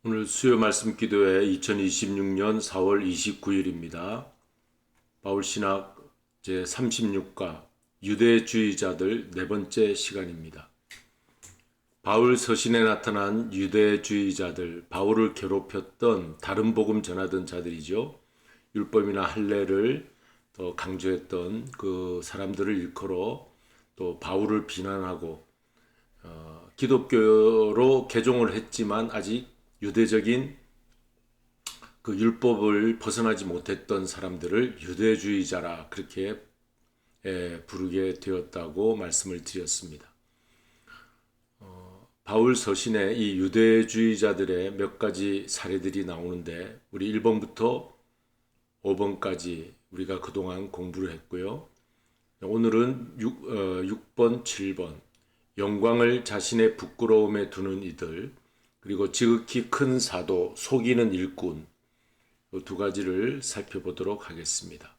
오늘 수요 말씀 기도회 2026년 4월 29일입니다. 바울신학 제36과 유대주의자들 네 번째 시간입니다. 바울 서신에 나타난 유대주의자들, 바울을 괴롭혔던 다른 복음 전하던 자들이죠. 율법이나 할례를 더 강조했던 그 사람들을 일컬어 또 바울을 비난하고 기독교로 개종을 했지만 아직 유대적인 그 율법을 벗어나지 못했던 사람들을 유대주의자라 그렇게 부르게 되었다고 말씀을 드렸습니다. 바울 서신에 이 유대주의자들의 몇 가지 사례들이 나오는데 우리 1번부터 5번까지 우리가 그동안 공부를 했고요. 오늘은 6번, 7번 영광을 자신의 부끄러움에 두는 이들, 그리고 지극히 큰 사도, 속이는 일꾼, 이 두 가지를 살펴보도록 하겠습니다.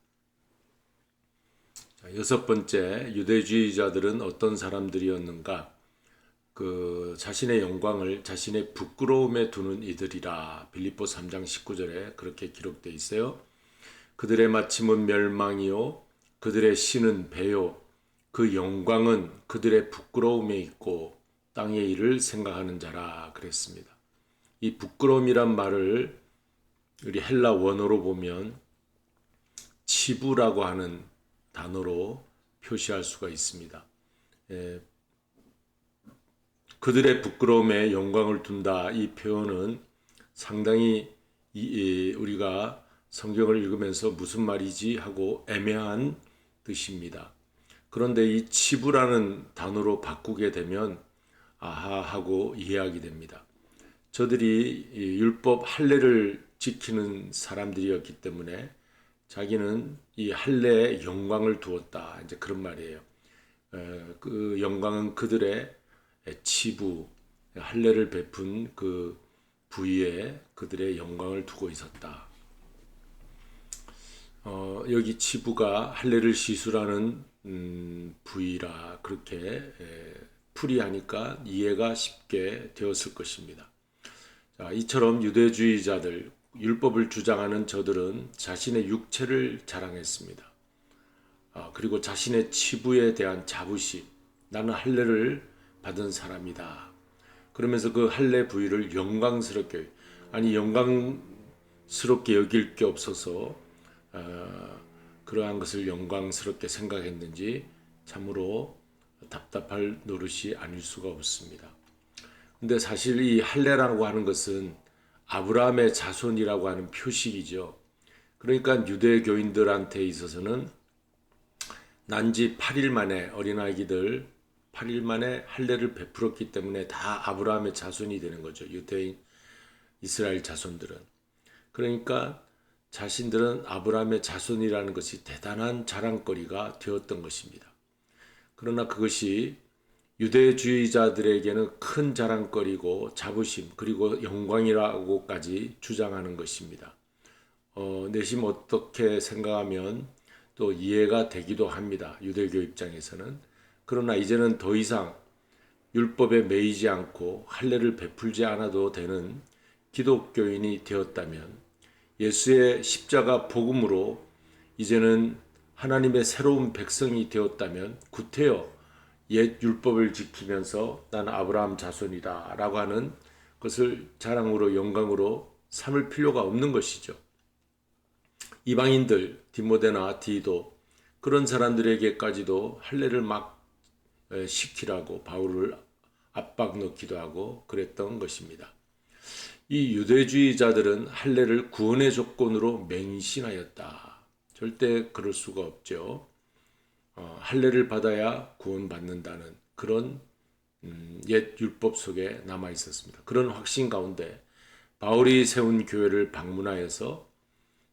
자, 여섯 번째, 유대주의자들은 어떤 사람들이었는가? 그 자신의 영광을 자신의 부끄러움에 두는 이들이라. 빌립보 3장 19절에 그렇게 기록되어 있어요. 그들의 마침은 멸망이요, 그들의 신은 배요, 그 영광은 그들의 부끄러움에 있고 땅의 일을 생각하는 자라 그랬습니다. 이 부끄러움이란 말을 우리 헬라 원어로 보면 치부라고 하는 단어로 표시할 수가 있습니다. 그들의 부끄러움에 영광을 둔다, 이 표현은 상당히 우리가 성경을 읽으면서 무슨 말이지 하고 애매한 뜻입니다. 그런데 이 치부라는 단어로 바꾸게 되면 아하 하고 이해하게 됩니다. 저들이 율법 할례를 지키는 사람들이었기 때문에 자기는 이 할례에 영광을 두었다, 이제 그런 말이에요. 그 영광은 그들의 치부, 할례를 베푼 그 부위에 그들의 영광을 두고 있었다. 여기 치부가 할례를 시술하는 부위라 그렇게 풀이하니까 이해가 쉽게 되었을 것입니다. 자, 이처럼 유대주의자들, 율법을 주장하는 저들은 자신의 육체를 자랑했습니다. 그리고 자신의 치부에 대한 자부심, 나는 할례를 받은 사람이다. 그러면서 그 할례 부위를 영광스럽게, 아니 영광스럽게 여길 게 없어서 그러한 것을 영광스럽게 생각했는지 참으로 답답할 노릇이 아닐 수가 없습니다. 근데 사실 이 할례라고 하는 것은 아브라함의 자손이라고 하는 표식이죠. 그러니까 유대교인들한테 있어서는 난지 8일 만에 어린아기들 8일 만에 할례를 베풀었기 때문에 다 아브라함의 자손이 되는 거죠. 유대인 이스라엘 자손들은. 그러니까 자신들은 아브라함의 자손이라는 것이 대단한 자랑거리가 되었던 것입니다. 그러나 그것이 유대주의자들에게는 큰 자랑거리고 자부심 그리고 영광이라고까지 주장하는 것입니다. 내심 어떻게 생각하면 또 이해가 되기도 합니다. 유대교 입장에서는. 그러나 이제는 더 이상 율법에 매이지 않고 할례를 베풀지 않아도 되는 기독교인이 되었다면, 예수의 십자가 복음으로 이제는 하나님의 새로운 백성이 되었다면 구태여 옛 율법을 지키면서 나는 아브라함 자손이다 라고 하는 것을 자랑으로 영광으로 삼을 필요가 없는 것이죠. 이방인들 디모데나 디도 그런 사람들에게까지도 할례를 막 시키라고 바울을 압박 넣기도 하고 그랬던 것입니다. 이 유대주의자들은 할례를 구원의 조건으로 맹신하였다. 절대 그럴 수가 없죠. 할례를 받아야 구원받는다는 그런 옛 율법 속에 남아 있었습니다. 그런 확신 가운데 바울이 세운 교회를 방문하여서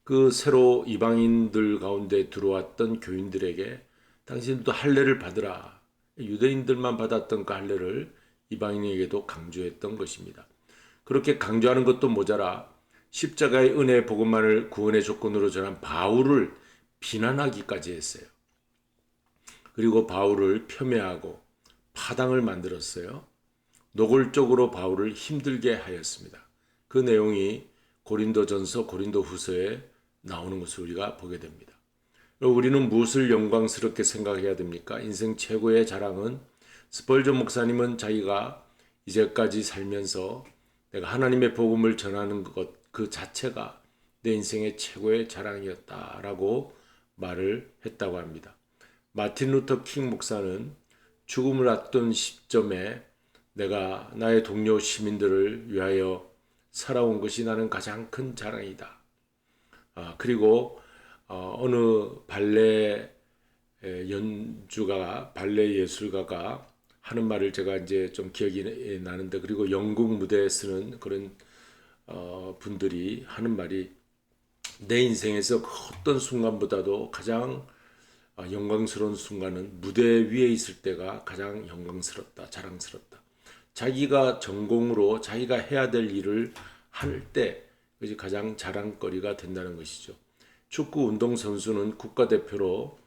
그 새로 이방인들 가운데 들어왔던 교인들에게 당신들도 할례를 받으라. 유대인들만 받았던 그 할례를 이방인에게도 강조했던 것입니다. 그렇게 강조하는 것도 모자라 십자가의 은혜 복음만을 구원의 조건으로 전한 바울을 비난하기까지 했어요. 그리고 바울을 폄훼하고 파당을 만들었어요. 노골적으로 바울을 힘들게 하였습니다. 그 내용이 고린도전서, 고린도후서에 나오는 것을 우리가 보게 됩니다. 우리는 무엇을 영광스럽게 생각해야 됩니까? 인생 최고의 자랑은 스펄전 목사님은 자기가 이제까지 살면서 내가 하나님의 복음을 전하는 것 그 자체가 내 인생의 최고의 자랑이었다라고 말을 했다고 합니다. 마틴 루터 킹 목사는 죽음을 앞둔 시점에 내가 나의 동료 시민들을 위하여 살아온 것이 나는 가장 큰 자랑이다. 그리고 어느 발레 연주가 발레 예술가가 하는 말을 제가 이제 좀 기억이 나는데, 그리고 영국 무대에 쓰는 그런 분들이 하는 말이, 내 인생에서 어떤 순간보다도 가장 영광스러운 순간은 무대 위에 있을 때가 가장 영광스럽다, 자랑스럽다. 자기가 전공으로 자기가 해야 될 일을 할 때 그것이 가장 자랑거리가 된다는 것이죠. 축구 운동선수는 국가대표로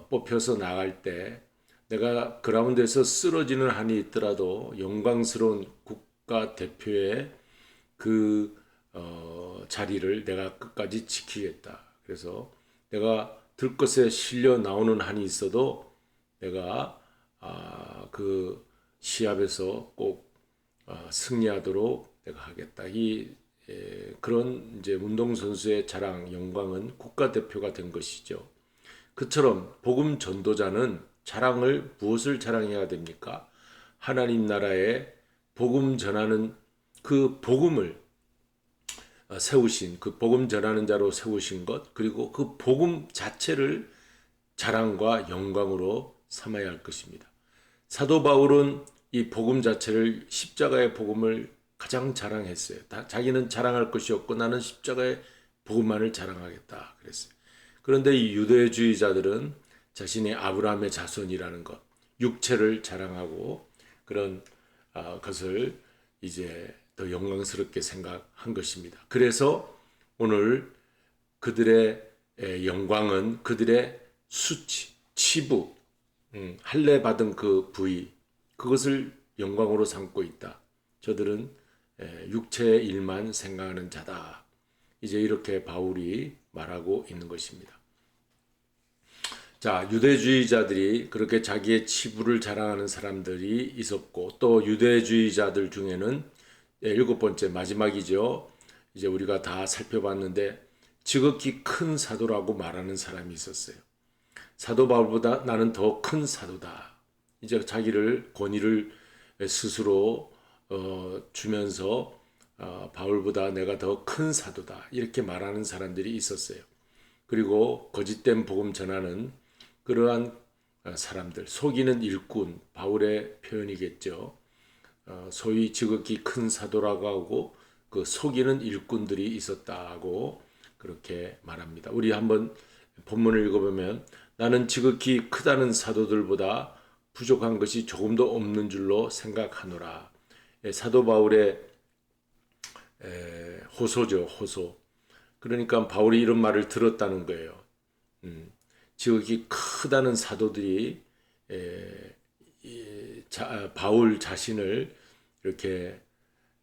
뽑혀서 나갈 때 내가 그라운드에서 쓰러지는 한이 있더라도 영광스러운 국가대표의 그 자리를 내가 끝까지 지키겠다. 그래서 내가 들것에 실려 나오는 한이 있어도 내가 그 시합에서 꼭 승리하도록 내가 하겠다. 그런 이제 운동선수의 자랑, 영광은 국가대표가 된 것이죠. 그처럼 복음 전도자는 자랑을 무엇을 자랑해야 됩니까? 하나님 나라의 복음 전하는 그 복음을 세우신, 그 복음 전하는 자로 세우신 것, 그리고 그 복음 자체를 자랑과 영광으로 삼아야 할 것입니다. 사도 바울은 이 복음 자체를, 십자가의 복음을 가장 자랑했어요. 자기는 자랑할 것이 없고 나는 십자가의 복음만을 자랑하겠다 그랬어요. 그런데 이 유대주의자들은 자신이 아브라함의 자손이라는 것, 육체를 자랑하고 그런 것을 이제 더 영광스럽게 생각한 것입니다. 그래서 오늘 그들의 영광은 그들의 수치, 치부, 할례 받은 그 부위, 그것을 영광으로 삼고 있다. 저들은 육체의 일만 생각하는 자다. 이제 이렇게 바울이 말하고 있는 것입니다. 자, 유대주의자들이 그렇게 자기의 치부를 자랑하는 사람들이 있었고, 또 유대주의자들 중에는 일곱 번째 마지막이죠. 이제 우리가 다 살펴봤는데 지극히 큰 사도라고 말하는 사람이 있었어요. 사도 바울보다 나는 더 큰 사도다. 이제 자기를 권위를 스스로 주면서 바울보다 내가 더 큰 사도다. 이렇게 말하는 사람들이 있었어요. 그리고 거짓된 복음 전하는 그러한 사람들, 속이는 일꾼, 바울의 표현이겠죠. 소위 지극히 큰 사도라고 하고 그 속이는 일꾼들이 있었다고 그렇게 말합니다. 우리 한번 본문을 읽어보면 나는 지극히 크다는 사도들보다 부족한 것이 조금도 없는 줄로 생각하노라. 사도 바울의 호소죠, 호소. 그러니까 바울이 이런 말을 들었다는 거예요. 지극히 크다는 사도들이 바울 자신을 이렇게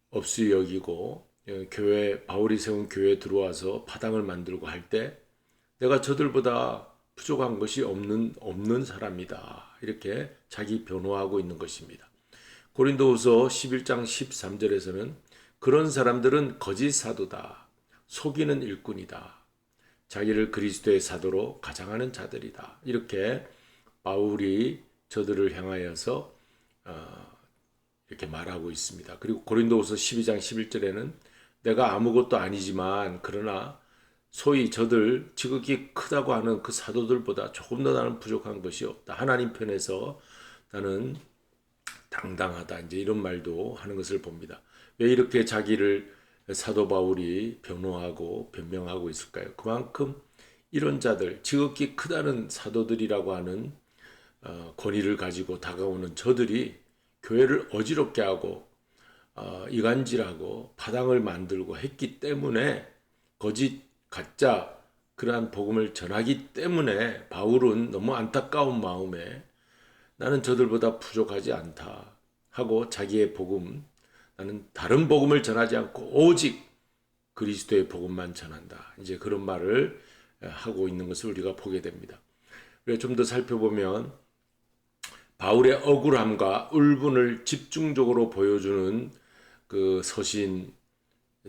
업수 여기고 교회, 바울이 세운 교회에 들어와서 파당을 만들고 할 때 내가 저들보다 부족한 것이 없는 사람이다. 이렇게 자기 변호하고 있는 것입니다. 고린도후서 11장 13절에서는 그런 사람들은 거짓 사도다. 속이는 일꾼이다. 자기를 그리스도의 사도로 가장하는 자들이다. 이렇게 바울이 저들을 향하여서 이렇게 말하고 있습니다. 그리고 고린도후서 12장 11절에는 내가 아무것도 아니지만 그러나 소위 저들 지극히 크다고 하는 그 사도들보다 조금 더 나는 부족한 것이 없다. 하나님 편에서 나는 당당하다. 이제 이런 말도 하는 것을 봅니다. 왜 이렇게 자기를 사도 바울이 변호하고 변명하고 있을까요? 그만큼 이런 자들, 지극히 크다는 사도들이라고 하는 권위를 가지고 다가오는 저들이 교회를 어지럽게 하고 이간질하고 파당을 만들고 했기 때문에, 거짓 가짜 그러한 복음을 전하기 때문에 바울은 너무 안타까운 마음에 나는 저들보다 부족하지 않다 하고 자기의 복음, 나는 다른 복음을 전하지 않고 오직 그리스도의 복음만 전한다. 이제 그런 말을 하고 있는 것을 우리가 보게 됩니다. 좀 더 살펴보면 바울의 억울함과 울분을 집중적으로 보여주는 그 서신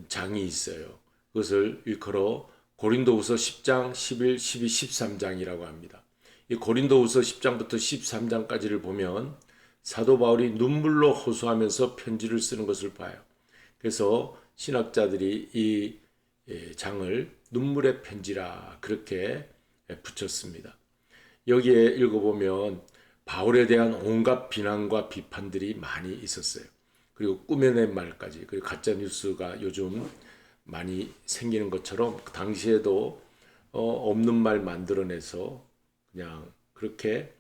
장이 있어요. 그것을 일컬어 고린도후서 10장, 11, 12, 13장이라고 합니다. 이 고린도후서 10장부터 13장까지를 보면 사도 바울이 눈물로 호소하면서 편지를 쓰는 것을 봐요. 그래서 신학자들이 이 장을 눈물의 편지라 그렇게 붙였습니다. 여기에 읽어보면 바울에 대한 온갖 비난과 비판들이 많이 있었어요. 그리고 꾸며낸 말까지, 그리고 가짜 뉴스가 요즘 많이 생기는 것처럼 당시에도 없는 말 만들어내서 그냥 그렇게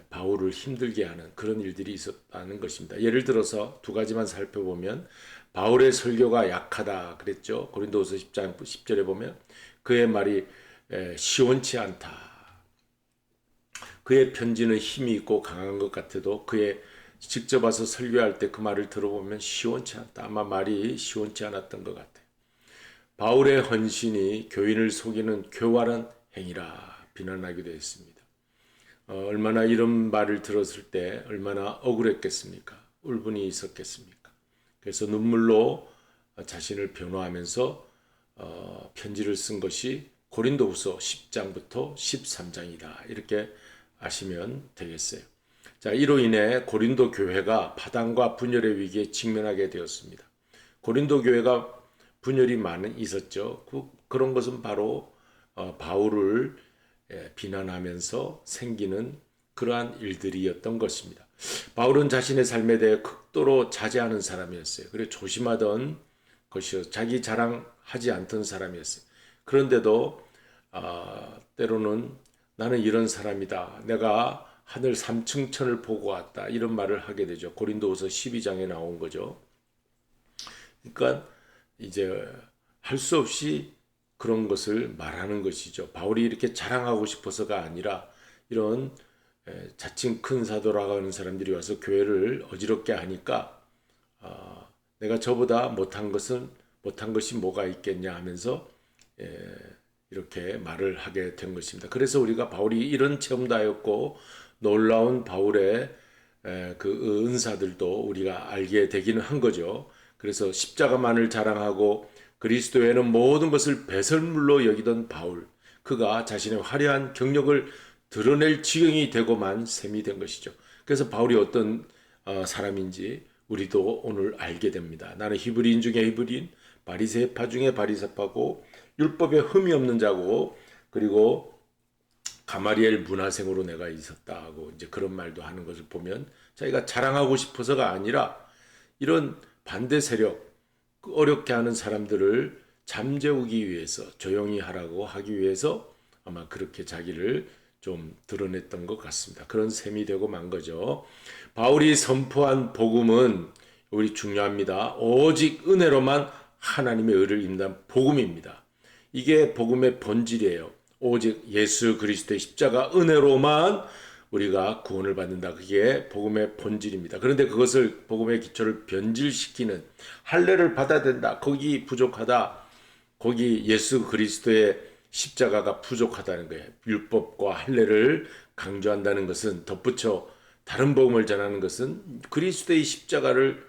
바울을 힘들게 하는 그런 일들이 있었다는 것입니다. 예를 들어서 두 가지만 살펴보면 바울의 설교가 약하다 그랬죠. 고린도후서 10장 10절에 보면 그의 말이 시원치 않다. 그의 편지는 힘이 있고 강한 것 같아도 그의 직접 와서 설교할 때 그 말을 들어보면 시원치 않다. 아마 말이 시원치 않았던 것 같아요. 바울의 헌신이 교인을 속이는 교활한 행위라 비난하기도 했습니다. 얼마나 이런 말을 들었을 때 얼마나 억울했겠습니까? 울분이 있었겠습니까? 그래서 눈물로 자신을 변호하면서 편지를 쓴 것이 고린도후서 10장부터 13장이다. 이렇게 아시면 되겠어요. 자, 이로 인해 고린도 교회가 파당과 분열의 위기에 직면하게 되었습니다. 고린도 교회가 분열이 많이 있었죠. 그런 것은 바로 바울을 비난하면서 생기는 그러한 일들이었던 것입니다. 바울은 자신의 삶에 대해 극도로 자제하는 사람이었어요. 그리고 조심하던 것이요. 자기 자랑하지 않던 사람이었어요. 그런데도 때로는 나는 이런 사람이다. 내가 하늘 3층천을 보고 왔다. 이런 말을 하게 되죠. 고린도후서 12장에 나온 거죠. 그러니까 이제 할 수 없이 그런 것을 말하는 것이죠. 바울이 이렇게 자랑하고 싶어서가 아니라 이런 자칭 큰 사도라고 하는 사람들이 와서 교회를 어지럽게 하니까 내가 저보다 못한 것이 뭐가 있겠냐 하면서 이렇게 말을 하게 된 것입니다. 그래서 우리가 바울이 이런 체험도 하였고 놀라운 바울의 그 은사들도 우리가 알게 되기는 한 거죠. 그래서 십자가만을 자랑하고 그리스도 외에는 모든 것을 배설물로 여기던 바울, 그가 자신의 화려한 경력을 드러낼 지경이 되고만 셈이 된 것이죠. 그래서 바울이 어떤 사람인지 우리도 오늘 알게 됩니다. 나는 히브리인 중에 히브리인, 바리새파 중에 바리새파고 율법에 흠이 없는 자고, 그리고 가마리엘 문화생으로 내가 있었다 하고 이제 그런 말도 하는 것을 보면 자기가 자랑하고 싶어서가 아니라 이런 반대 세력, 어렵게 하는 사람들을 잠재우기 위해서, 조용히 하라고 하기 위해서 아마 그렇게 자기를 좀 드러냈던 것 같습니다. 그런 셈이 되고 만 거죠. 바울이 선포한 복음은 우리 중요합니다. 오직 은혜로만 하나님의 의를 입는 복음입니다. 이게 복음의 본질이에요. 오직 예수 그리스도의 십자가 은혜로만 우리가 구원을 받는다. 그게 복음의 본질입니다. 그런데 그것을 복음의 기초를 변질시키는 할례를 받아야 된다. 거기 부족하다. 거기 예수 그리스도의 십자가가 부족하다는 거예요. 율법과 할례를 강조한다는 것은 덧붙여 다른 복음을 전하는 것은 그리스도의 십자가를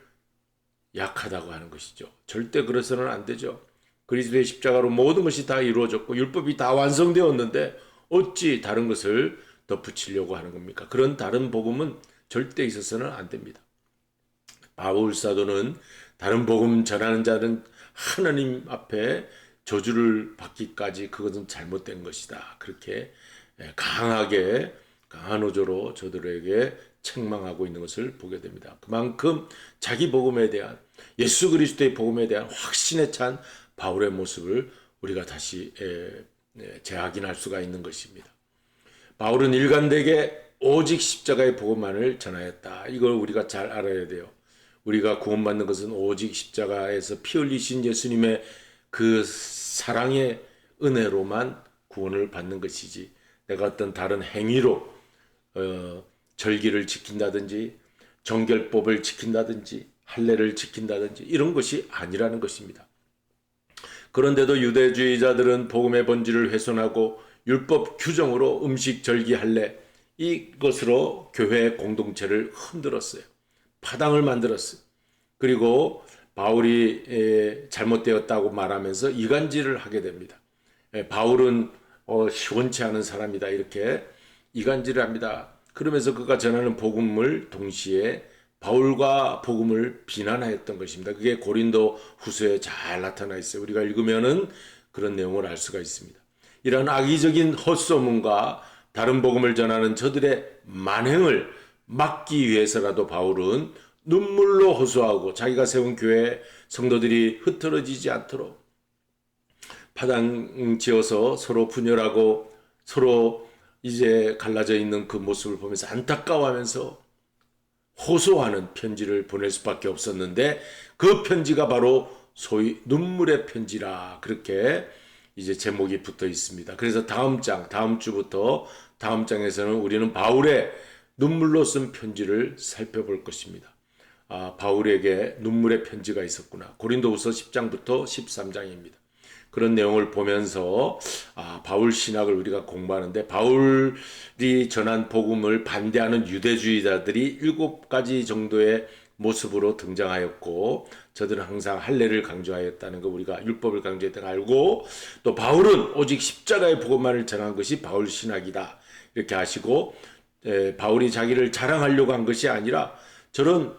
약하다고 하는 것이죠. 절대 그래서는 안 되죠. 그리스도의 십자가로 모든 것이 다 이루어졌고 율법이 다 완성되었는데 어찌 다른 것을 덧붙이려고 하는 겁니까? 그런 다른 복음은 절대 있어서는 안 됩니다. 바울 사도는 다른 복음 전하는 자는 하나님 앞에 저주를 받기까지 그것은 잘못된 것이다. 그렇게 강하게 강한 어조로 저들에게 책망하고 있는 것을 보게 됩니다. 그만큼 자기 복음에 대한 예수 그리스도의 복음에 대한 확신에 찬 바울의 모습을 우리가 다시 재확인할 수가 있는 것입니다. 바울은 일관되게 오직 십자가의 복음만을 전하였다. 이걸 우리가 잘 알아야 돼요. 우리가 구원받는 것은 오직 십자가에서 피 흘리신 예수님의 그 사랑의 은혜로만 구원을 받는 것이지 내가 어떤 다른 행위로 절기를 지킨다든지 정결법을 지킨다든지 할례를 지킨다든지 이런 것이 아니라는 것입니다. 그런데도 유대주의자들은 복음의 본질을 훼손하고 율법 규정으로 음식, 절기, 할례 이것으로 교회 공동체를 흔들었어요. 파당을 만들었어요. 그리고 바울이 잘못되었다고 말하면서 이간질을 하게 됩니다. 바울은 시원치 않은 사람이다 이렇게 이간질을 합니다. 그러면서 그가 전하는 복음을 동시에 바울과 복음을 비난하였던 것입니다. 그게 고린도 후서에 잘 나타나 있어요. 우리가 읽으면은 그런 내용을 알 수가 있습니다. 이런 악의적인 헛소문과 다른 복음을 전하는 저들의 만행을 막기 위해서라도 바울은 눈물로 호소하고 자기가 세운 교회 성도들이 흩어지지 않도록 파당 지어서 서로 분열하고 서로 이제 갈라져 있는 그 모습을 보면서 안타까워하면서 호소하는 편지를 보낼 수밖에 없었는데 그 편지가 바로 소위 눈물의 편지라 그렇게 이제 제목이 붙어 있습니다. 그래서 다음 주부터 다음 장에서는 우리는 바울의 눈물로 쓴 편지를 살펴볼 것입니다. 바울에게 눈물의 편지가 있었구나. 고린도후서 10장부터 13장입니다. 그런 내용을 보면서 바울 신학을 우리가 공부하는데 바울이 전한 복음을 반대하는 유대주의자들이 7가지 정도의 모습으로 등장하였고 저들은 항상 할례를 강조하였다는 거 우리가 율법을 강조했다는 걸 알고 또 바울은 오직 십자가의 복음만을 전한 것이 바울 신학이다 이렇게 하시고 바울이 자기를 자랑하려고 한 것이 아니라 저런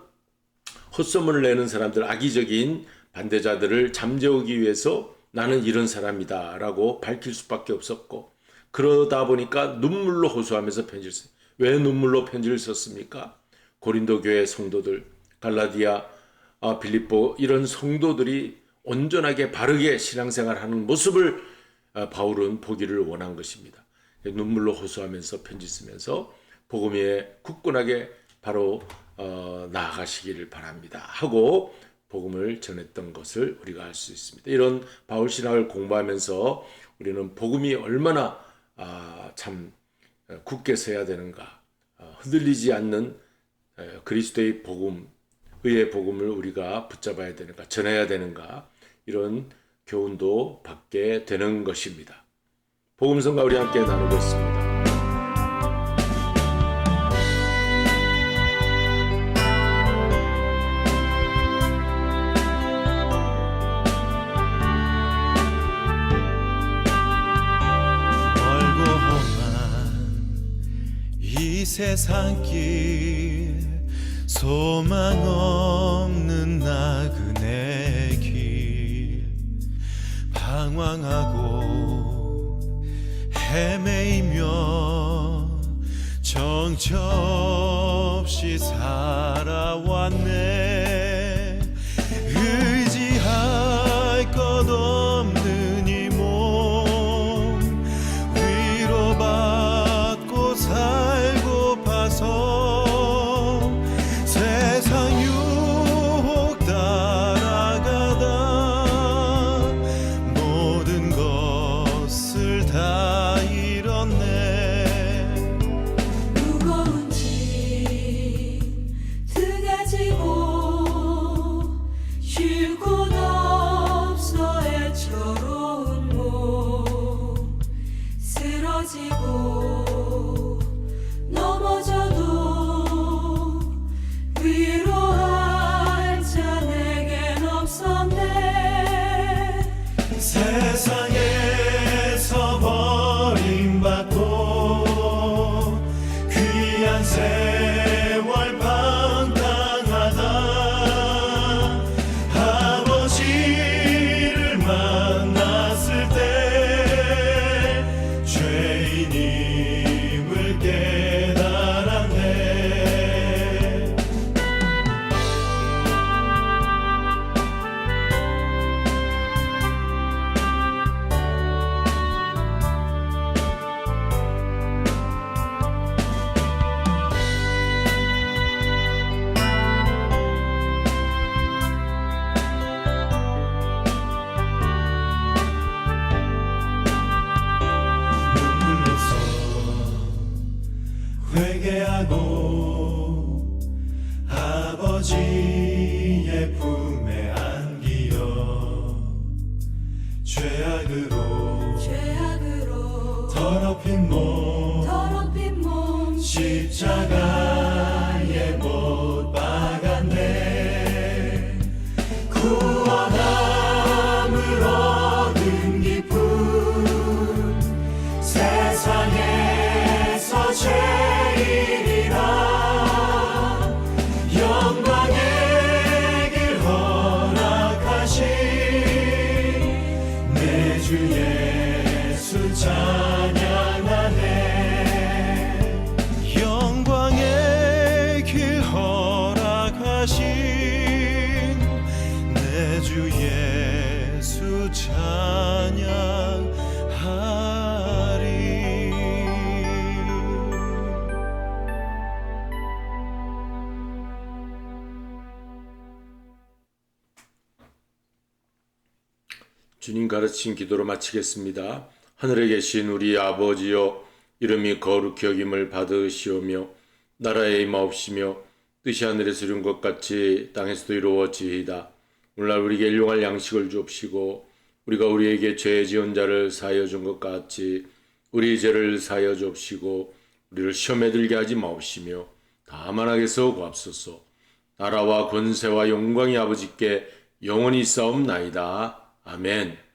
헛소문을 내는 사람들 악의적인 반대자들을 잠재우기 위해서 나는 이런 사람이다 라고 밝힐 수밖에 없었고 그러다 보니까 눈물로 호소하면서 편지를 써요. 왜 눈물로 편지를 썼습니까? 고린도 교회 성도들, 갈라디아, 빌립보 이런 성도들이 온전하게 바르게 신앙생활하는 모습을 바울은 보기를 원한 것입니다. 눈물로 호소하면서 편지 쓰면서 복음에 굳건하게 바로 나아가시기를 바랍니다 하고 복음을 전했던 것을 우리가 알 수 있습니다. 이런 바울 신학을 공부하면서 우리는 복음이 얼마나 참 굳게 서야 되는가, 흔들리지 않는 그리스도의 복음, 의의 복음을 우리가 붙잡아야 되는가, 전해야 되는가 이런 교훈도 받게 되는 것입니다. 복음성가 우리 함께 나누고 있습니다. 세상길 소망 없는 나그네 길 방황하고 헤매이며 정처 없이 살아왔네 의지할 것 없는 이 몸 위로받고 살고 파서 세상 유혹 따라가다 모든 것을 다 잃었네 무거운 짐 등에 지고 쉴 곳 없어 애처로운 몸 쓰러지고 넘어져도 위로할 자 내겐 없었네 세상에서 버림받고 귀한 세월 방탕하다 죄악으로 더럽힌 몸 십자가에 못 박았네. 구원함을 얻은 기쁨 세상에서 제일이라. 영광의 길 허락하신 내 주 예수 찬양하네. 영광의 길 허락하신 내 주 예수 찬양하리. 주님 가르친 기도로 마치겠습니다. 하늘에 계신 우리 아버지여, 이름이 거룩히 여김을 받으시오며 나라에 임하옵시며 뜻이 하늘에서 이룬 것 같이 땅에서도 이루어지이다. 오늘날 우리에게 일용할 양식을 주옵시고 우리가 우리에게 죄 지은 자를 사하여 준 것 같이 우리 죄를 사하여 주옵시고 우리를 시험에 들게 하지 마옵시며 다만 악에서 구하옵소서. 나라와 권세와 영광이 아버지께 영원히 있사옵나이다. 아멘.